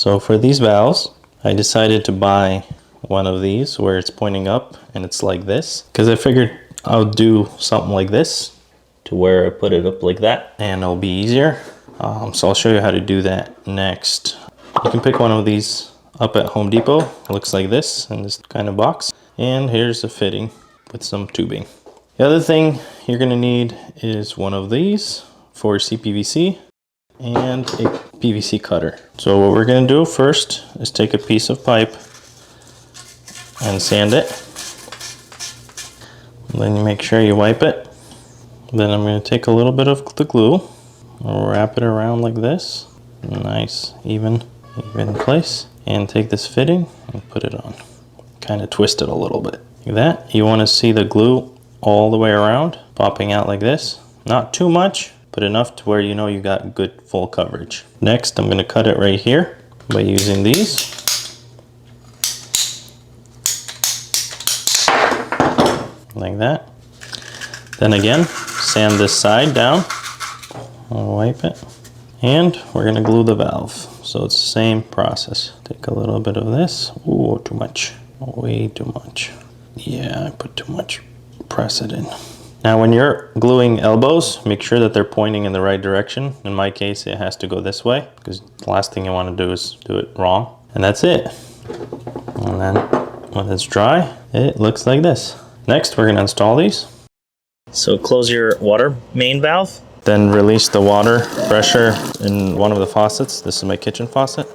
So for these valves, I decided to buy one of these where it's pointing up and it's like this, because I figured I'll do something like this to where I put it up like that and it'll be easier. So I'll show you how to do that next. You can pick one of these up at Home Depot. It looks like this in this kind of box. And here's a fitting with some tubing. The other thing you're gonna need is one of these for CPVC and a PVC cutter. So what we're gonna do first is take a piece of pipe and sand it. Then you make sure you wipe it. Then I'm gonna take a little bit of the glue, wrap it around like this. Nice, even in place. And take this fitting and put it on. Kind of twist it a little bit. Like that. You wanna see the glue all the way around, popping out like this. Not too much, but enough to where you know you got good full coverage. Next, I'm gonna cut it right here by using these. Like that. Then again, sand this side down. I'll wipe it. And we're gonna glue the valve. So it's the same process. Take a little bit of this. Ooh, too much. Way too much. Yeah, I put too much. Press it in. Now when you're gluing elbows, make sure that they're pointing in the right direction. In my case, it has to go this way because the last thing you want to do is do it wrong. And that's it. And then when it's dry, it looks like this. Next, we're going to install these. So close your water main valve. Then release the water pressure in one of the faucets. This is my kitchen faucet.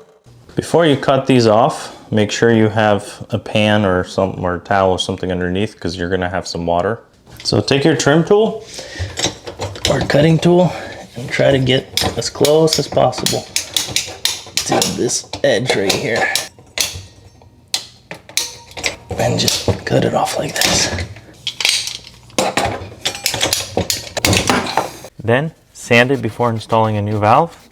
Before you cut these off, make sure you have a pan or something or a towel or something underneath because you're going to have some water. So take your trim tool or cutting tool and try to get as close as possible to this edge right here. And just cut it off like this. Then sand it before installing a new valve.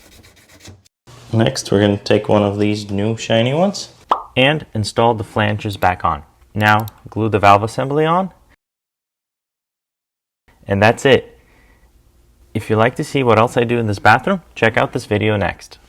Next, we're going to take one of these new shiny ones and install the flanges back on. Now glue the valve assembly on. And that's it. If you'd like to see what else I do in this bathroom, check out this video next.